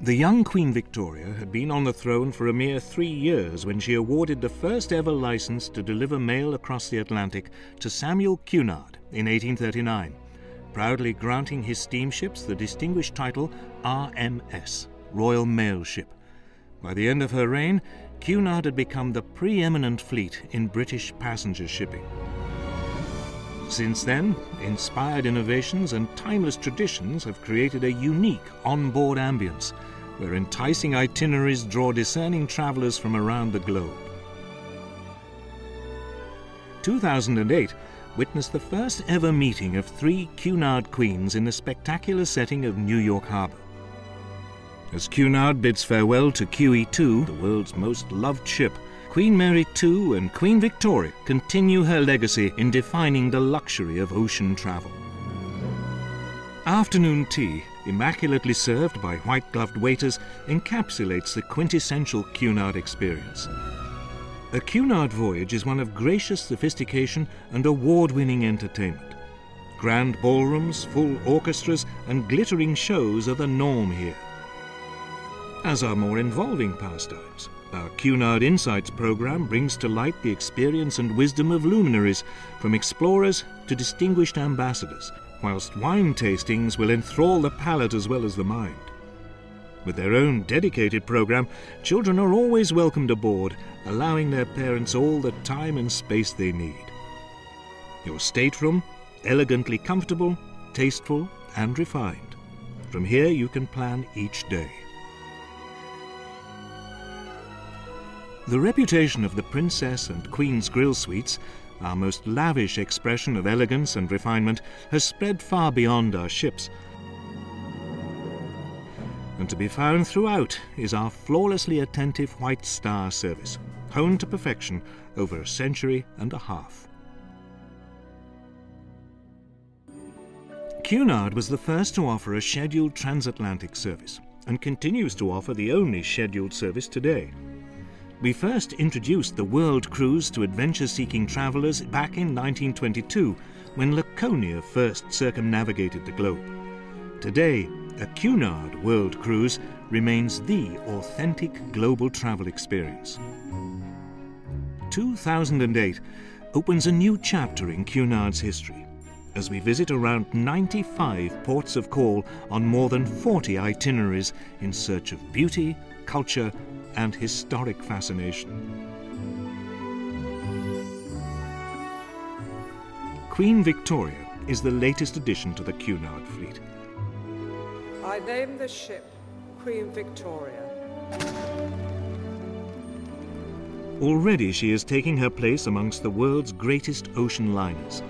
The young Queen Victoria had been on the throne for a mere 3 years when she awarded the first ever license to deliver mail across the Atlantic to Samuel Cunard in 1839, proudly granting his steamships the distinguished title RMS, Royal Mail Ship. By the end of her reign, Cunard had become the preeminent fleet in British passenger shipping. Since then, inspired innovations and timeless traditions have created a unique onboard ambience, where enticing itineraries draw discerning travellers from around the globe. 2008 witnessed the first ever meeting of 3 Cunard queens in the spectacular setting of New York Harbour. As Cunard bids farewell to QE2, the world's most loved ship, Queen Mary II and Queen Victoria continue her legacy in defining the luxury of ocean travel. Afternoon tea, immaculately served by white-gloved waiters, encapsulates the quintessential Cunard experience. A Cunard voyage is one of gracious sophistication and award-winning entertainment. Grand ballrooms, full orchestras, and glittering shows are the norm here, as are more involving pastimes. Our Cunard Insights program brings to light the experience and wisdom of luminaries, from explorers to distinguished ambassadors, whilst wine tastings will enthrall the palate as well as the mind. With their own dedicated program, children are always welcomed aboard, allowing their parents all the time and space they need. Your stateroom, elegantly comfortable, tasteful and refined. From here you can plan each day. The reputation of the Princess and Queen's Grill Suites, our most lavish expression of elegance and refinement, has spread far beyond our ships. And to be found throughout is our flawlessly attentive White Star service, honed to perfection over a century and a half. Cunard was the first to offer a scheduled transatlantic service, and continues to offer the only scheduled service today. We first introduced the world cruise to adventure-seeking travellers back in 1922, when Laconia first circumnavigated the globe. Today, a Cunard world cruise remains the authentic global travel experience. 2008 opens a new chapter in Cunard's history, as we visit around 95 ports of call on more than 40 itineraries in search of beauty, culture, and historic fascination. Queen Victoria is the latest addition to the Cunard fleet. I name the ship Queen Victoria. Already she is taking her place amongst the world's greatest ocean liners.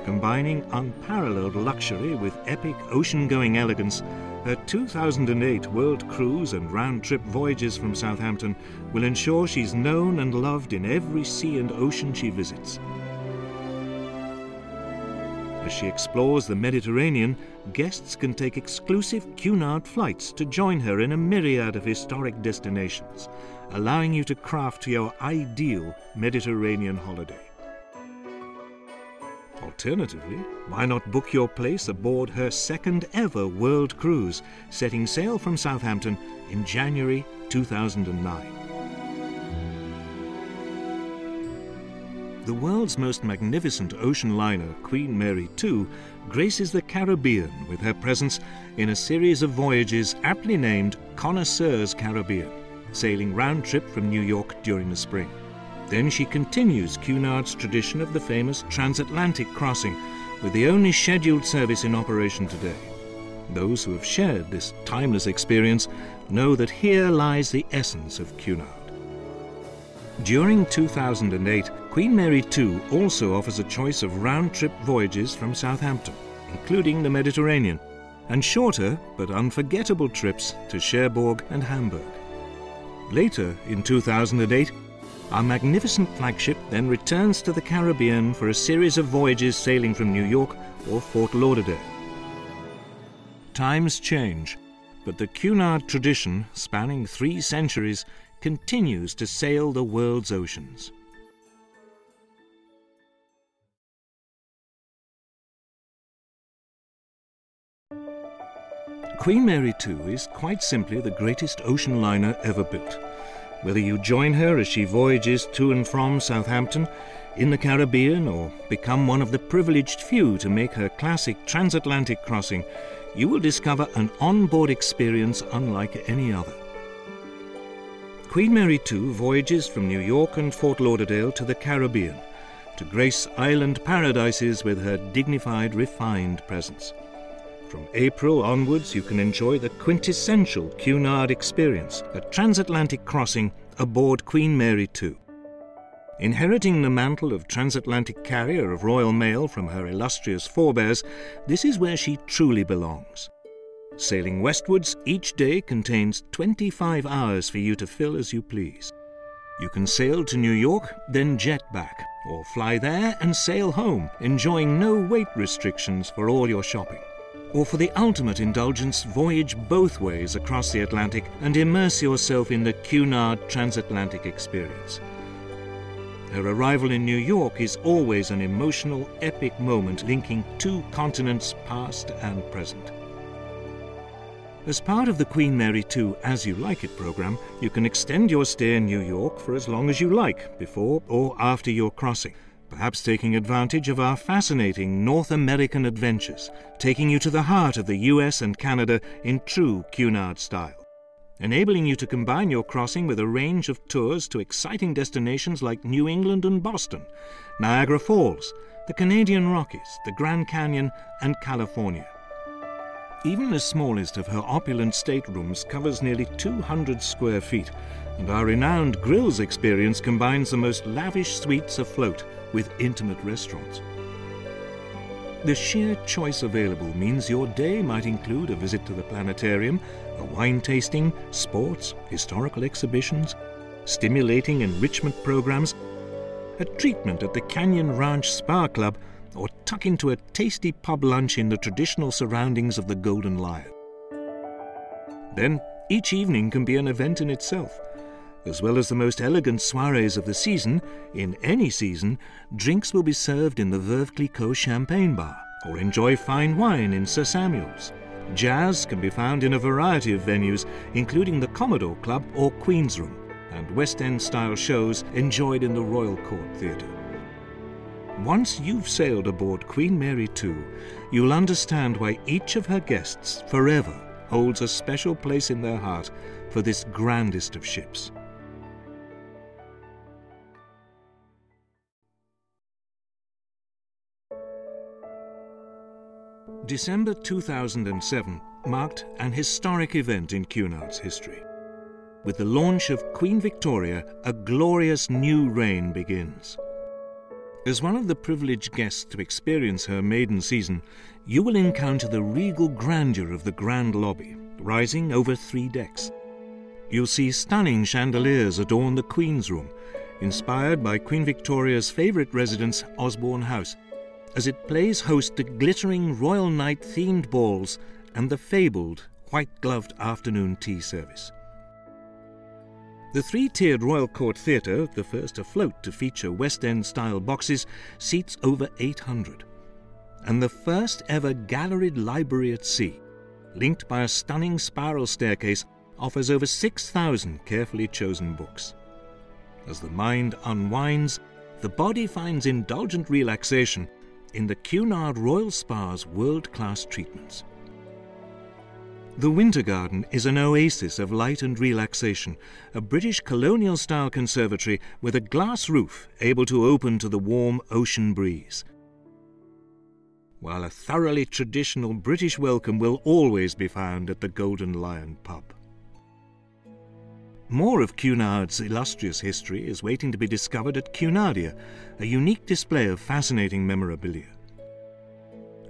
Combining unparalleled luxury with epic ocean-going elegance, her 2008 world cruise and round-trip voyages from Southampton will ensure she's known and loved in every sea and ocean she visits. As she explores the Mediterranean, guests can take exclusive Cunard flights to join her in a myriad of historic destinations, allowing you to craft your ideal Mediterranean holiday. Alternatively, why not book your place aboard her second ever world cruise, setting sail from Southampton in January 2009. The world's most magnificent ocean liner, Queen Mary II, graces the Caribbean with her presence in a series of voyages aptly named Connoisseur's Caribbean, sailing round-trip from New York during the spring. Then she continues Cunard's tradition of the famous transatlantic crossing, with the only scheduled service in operation today. Those who have shared this timeless experience know that here lies the essence of Cunard. During 2008, Queen Mary II also offers a choice of round-trip voyages from Southampton, including the Mediterranean, and shorter but unforgettable trips to Cherbourg and Hamburg. Later in 2008, our magnificent flagship then returns to the Caribbean for a series of voyages sailing from New York or Fort Lauderdale. Times change, but the Cunard tradition, spanning 3 centuries, continues to sail the world's oceans. Queen Mary 2 is quite simply the greatest ocean liner ever built. Whether you join her as she voyages to and from Southampton, in the Caribbean, or become one of the privileged few to make her classic transatlantic crossing, you will discover an onboard experience unlike any other. Queen Mary 2 voyages from New York and Fort Lauderdale to the Caribbean, to grace island paradises with her dignified, refined presence. From April onwards, you can enjoy the quintessential Cunard experience, a transatlantic crossing aboard Queen Mary 2. Inheriting the mantle of transatlantic carrier of Royal Mail from her illustrious forebears, this is where she truly belongs. Sailing westwards, each day contains 25 hours for you to fill as you please. You can sail to New York, then jet back, or fly there and sail home, enjoying no weight restrictions for all your shopping. Or for the ultimate indulgence, voyage both ways across the Atlantic and immerse yourself in the Cunard transatlantic experience. Her arrival in New York is always an emotional, epic moment linking two continents, past and present. As part of the Queen Mary 2 As You Like It program, you can extend your stay in New York for as long as you like, before or after your crossing, perhaps taking advantage of our fascinating North American adventures, taking you to the heart of the US and Canada in true Cunard style, enabling you to combine your crossing with a range of tours to exciting destinations like New England and Boston, Niagara Falls, the Canadian Rockies, the Grand Canyon, and California. Even the smallest of her opulent staterooms covers nearly 200 square feet, and our renowned grills experience combines the most lavish suites afloat with intimate restaurants. The sheer choice available means your day might include a visit to the planetarium, a wine tasting, sports, historical exhibitions, stimulating enrichment programs, a treatment at the Canyon Ranch Spa Club, or tuck into a tasty pub lunch in the traditional surroundings of the Golden Lion. Then, each evening can be an event in itself. As well as the most elegant soirees of the season, in any season, drinks will be served in the Veuve Clicquot Champagne Bar, or enjoy fine wine in Sir Samuel's. Jazz can be found in a variety of venues, including the Commodore Club or Queen's Room, and West End-style shows enjoyed in the Royal Court Theatre. Once you've sailed aboard Queen Mary 2, you'll understand why each of her guests forever holds a special place in their heart for this grandest of ships. December 2007 marked an historic event in Cunard's history. With the launch of Queen Victoria, a glorious new reign begins. As one of the privileged guests to experience her maiden season, you will encounter the regal grandeur of the grand lobby, rising over 3 decks. You'll see stunning chandeliers adorn the Queen's Room, inspired by Queen Victoria's favourite residence, Osborne House, as it plays host to glittering Royal Night-themed balls and the fabled white-gloved afternoon tea service. The 3-tiered Royal Court Theatre, the first afloat to feature West End-style boxes, seats over 800. And the first ever galleried library at sea, linked by a stunning spiral staircase, offers over 6,000 carefully chosen books. As the mind unwinds, the body finds indulgent relaxation in the Cunard Royal Spa's world-class treatments. The Winter Garden is an oasis of light and relaxation, a British colonial-style conservatory with a glass roof able to open to the warm ocean breeze. While a thoroughly traditional British welcome will always be found at the Golden Lion pub. More of Cunard's illustrious history is waiting to be discovered at Cunardia, a unique display of fascinating memorabilia.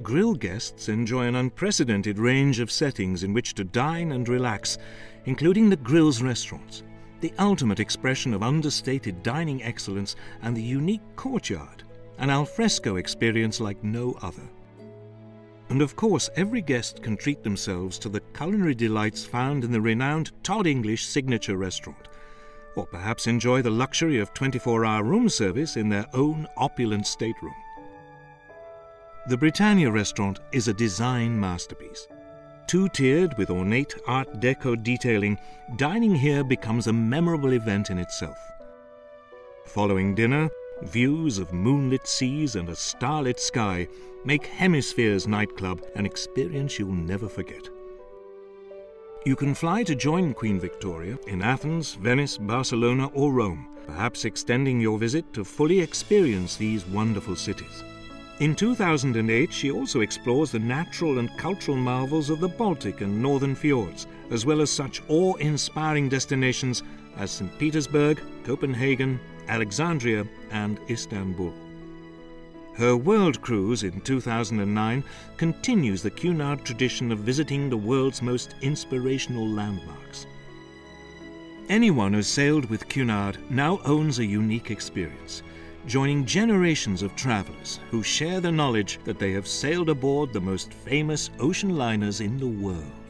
Grill guests enjoy an unprecedented range of settings in which to dine and relax, including the Grill's restaurants, the ultimate expression of understated dining excellence, and the unique courtyard, an alfresco experience like no other. And of course, every guest can treat themselves to the culinary delights found in the renowned Todd English signature restaurant, or perhaps enjoy the luxury of 24-hour room service in their own opulent stateroom. The Britannia restaurant is a design masterpiece. Two-tiered with ornate Art Deco detailing, dining here becomes a memorable event in itself. Following dinner, views of moonlit seas and a starlit sky make Hemisphere's nightclub an experience you'll never forget. You can fly to join Queen Victoria in Athens, Venice, Barcelona or Rome, perhaps extending your visit to fully experience these wonderful cities. In 2008, she also explores the natural and cultural marvels of the Baltic and northern fjords, as well as such awe-inspiring destinations as St. Petersburg, Copenhagen, Alexandria and Istanbul. Her world cruise in 2009 continues the Cunard tradition of visiting the world's most inspirational landmarks. Anyone who sailed with Cunard now owns a unique experience, joining generations of travelers who share the knowledge that they have sailed aboard the most famous ocean liners in the world.